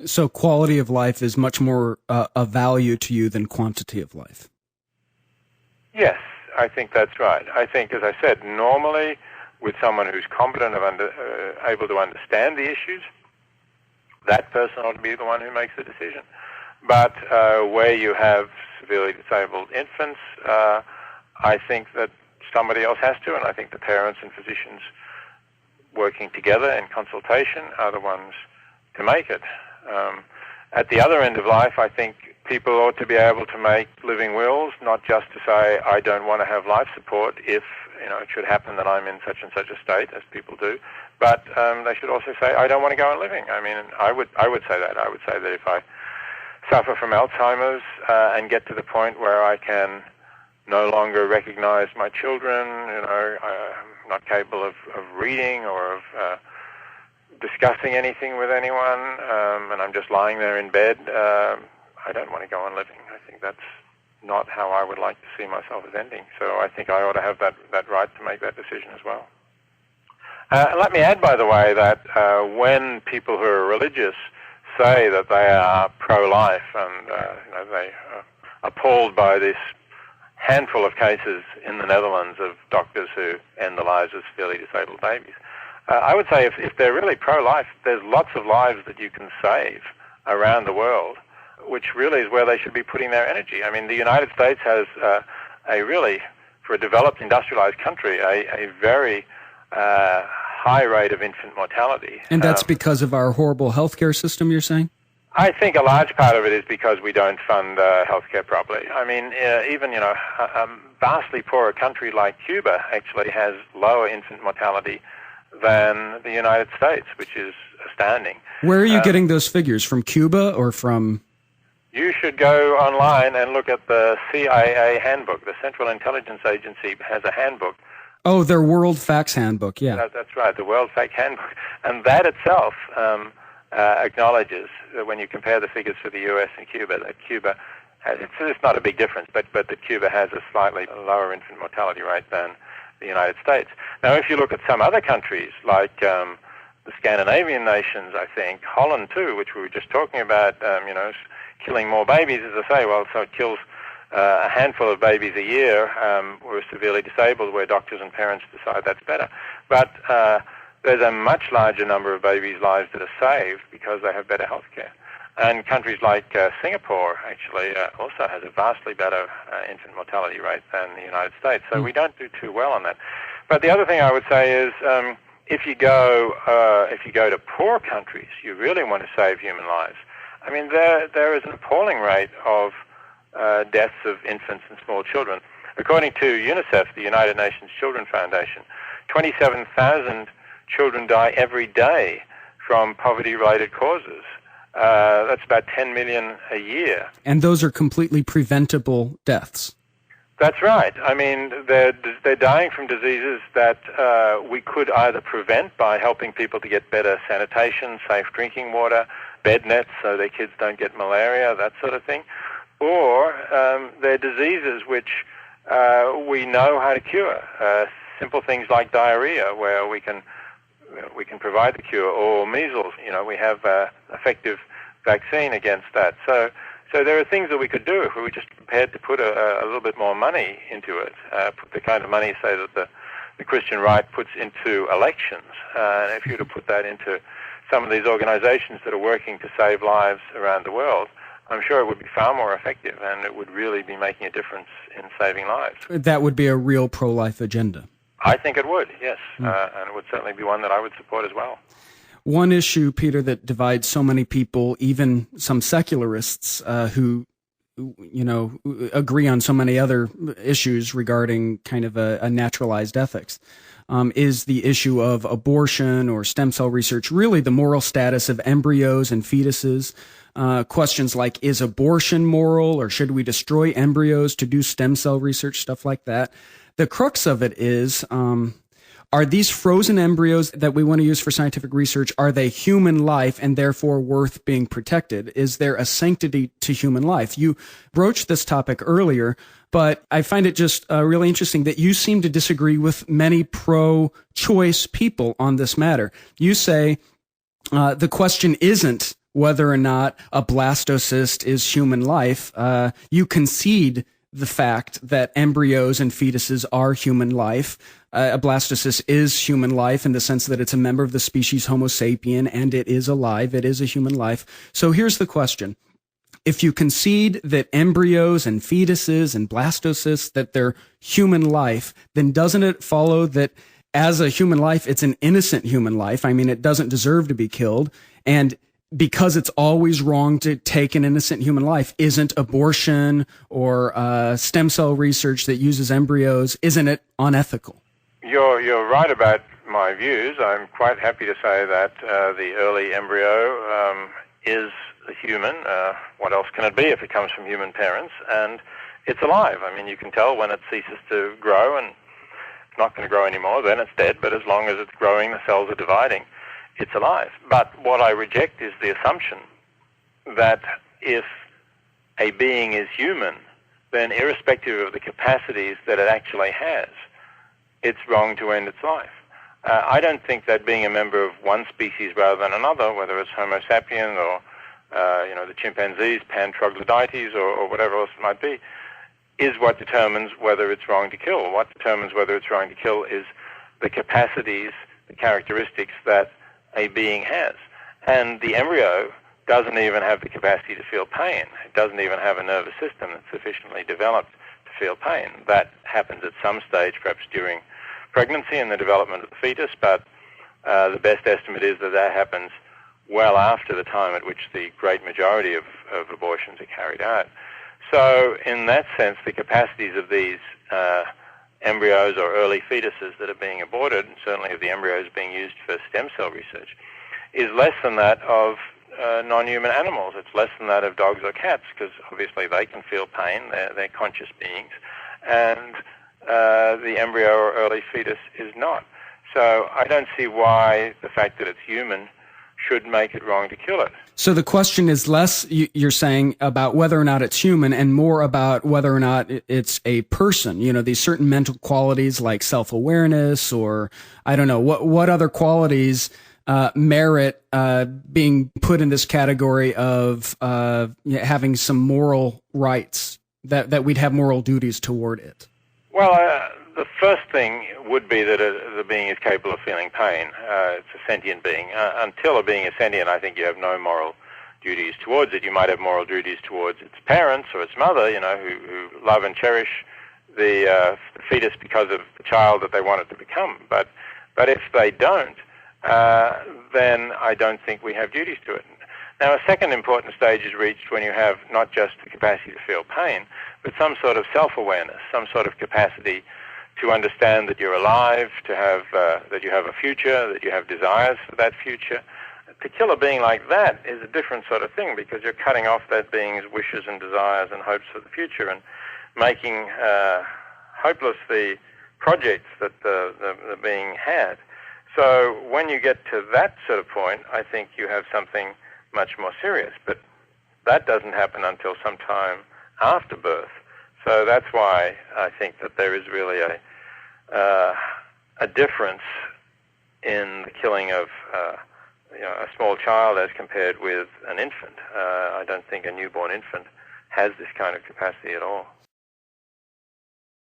So quality of life is much more a value to you than quantity of life. Yes, I think that's right. I think, as I said, normally with someone who's competent able to understand the issues, that person ought to be the one who makes the decision. But where you have severely disabled infants, I think that somebody else has to, and I think the parents and physicians working together in consultation are the ones to make it. At the other end of life, I think people ought to be able to make living wills, not just to say, I don't want to have life support if it should happen that I'm in such and such a state, as people do, but they should also say, I don't want to go on living. I mean, I would say that. I would say that if I suffer from Alzheimer's and get to the point where I can no longer recognize my children, I'm not capable of reading or of discussing anything with anyone, and I'm just lying there in bed, I don't want to go on living. I think that's not how I would like to see myself as ending. So I think I ought to have that right to make that decision as well. Let me add, by the way, that when people who are religious say that they are pro-life and they are appalled by this handful of cases in the Netherlands of doctors who end the lives of severely disabled babies, I would say if they're really pro-life, there's lots of lives that you can save around the world, which really is where they should be putting their energy. I mean, the United States has a really, for a developed industrialized country, a very high rate of infant mortality. And that's because of our horrible healthcare system, you're saying? I think a large part of it is because we don't fund healthcare properly. I mean, even, a vastly poorer country like Cuba actually has lower infant mortality than the United States, which is astounding. Where are you getting those figures? From Cuba or from... You should go online and look at the CIA handbook. The Central Intelligence Agency has a handbook. Oh, their World Facts Handbook, yeah. That's right, the World Facts Handbook. And that itself acknowledges that when you compare the figures for the US and Cuba, that Cuba has, it's not a big difference, but that Cuba has a slightly lower infant mortality rate than the United States. Now, if you look at some other countries, like the Scandinavian nations, I think, Holland too, which we were just talking about, killing more babies, as I say, well, so it kills a handful of babies a year who are severely disabled, where doctors and parents decide that's better. But there's a much larger number of babies' lives that are saved because they have better health care. And countries like Singapore actually also has a vastly better infant mortality rate than the United States. So we don't do too well on that. But the other thing I would say is if you go to poor countries, you really want to save human lives. I mean, there is an appalling rate of deaths of infants and small children. According to UNICEF, the United Nations Children's Foundation, 27,000 children die every day from poverty-related causes. That's about 10 million a year. And those are completely preventable deaths. That's right. I mean, they're dying from diseases that we could either prevent by helping people to get better sanitation, safe drinking water, bed nets so their kids don't get malaria, that sort of thing, or they're diseases which we know how to cure. Simple things like diarrhea, where we can provide the cure, or measles. We have effective vaccine against that. So there are things that we could do if we were just prepared to put a little bit more money into it, put the kind of money, say, that the Christian right puts into elections. And if you were to put that into some of these organizations that are working to save lives around the world, I'm sure it would be far more effective, and it would really be making a difference in saving lives. That would be a real pro-life agenda. I think it would, yes, and it would certainly be one that I would support as well. One issue, Peter, that divides so many people, even some secularists who agree on so many other issues regarding kind of a naturalized ethics, is the issue of abortion or stem cell research, really the moral status of embryos and fetuses. Questions like, is abortion moral, or should we destroy embryos to do stem cell research, stuff like that. The crux of it is, are these frozen embryos that we want to use for scientific research, are they human life and therefore worth being protected? Is there a sanctity to human life? You broached this topic earlier, but I find it just really interesting that you seem to disagree with many pro-choice people on this matter. You say the question isn't whether or not a blastocyst is human life, you concede the fact that embryos and fetuses are human life. A blastocyst is human life in the sense that it's a member of the species Homo sapien, and it is alive. It is a human life. So here's the question. If you concede that embryos and fetuses and blastocysts, that they're human life, then doesn't it follow that as a human life, it's an innocent human life? I mean, it doesn't deserve to be killed. And because it's always wrong to take an innocent human life, isn't abortion or stem cell research that uses embryos, isn't it unethical? You're right about my views. I'm quite happy to say that the early embryo is a human. What else can it be if it comes from human parents? And it's alive. I mean, you can tell when it ceases to grow, and it's not going to grow anymore, then it's dead. But as long as it's growing, the cells are dividing, it's alive. But what I reject is the assumption that if a being is human, then irrespective of the capacities that it actually has, it's wrong to end its life. I don't think that being a member of one species rather than another, whether it's Homo sapiens or the chimpanzees, pan troglodytes, or whatever else it might be, is what determines whether it's wrong to kill. What determines whether it's wrong to kill is the capacities, the characteristics that a being has. And the embryo doesn't even have the capacity to feel pain. It doesn't even have a nervous system that's sufficiently developed to feel pain. That happens at some stage, perhaps during pregnancy and the development of the fetus, but the best estimate is that that happens well after the time at which the great majority of abortions are carried out. So in that sense, the capacities of these embryos or early fetuses that are being aborted, and certainly of the embryos being used for stem cell research, is less than that of non-human animals. It's less than that of dogs or cats, because obviously they can feel pain. They're conscious beings. And the embryo or early fetus is not. So I don't see why the fact that it's human should make it wrong to kill it. So the question is less, you're saying, about whether or not it's human and more about whether or not it's a person. You know, these certain mental qualities like self-awareness, or I don't know, what other qualities merit being put in this category of having some moral rights, that we'd have moral duties toward it? Well, the first thing would be that the being is capable of feeling pain. It's a sentient being. Until a being is sentient, I think you have no moral duties towards it. You might have moral duties towards its parents or its mother, who love and cherish the fetus because of the child that they want it to become. But if they don't, then I don't think we have duties to it. Now, a second important stage is reached when you have not just the capacity to feel pain, but some sort of self-awareness, some sort of capacity to understand that you're alive, to have that you have a future, that you have desires for that future. To kill a being like that is a different sort of thing, because you're cutting off that being's wishes and desires and hopes for the future and making hopeless the projects that the being had. So when you get to that sort of point, I think you have something much more serious. But that doesn't happen until some time after birth. So that's why I think that there is really a difference in the killing of a small child as compared with an infant. I don't think a newborn infant has this kind of capacity at all.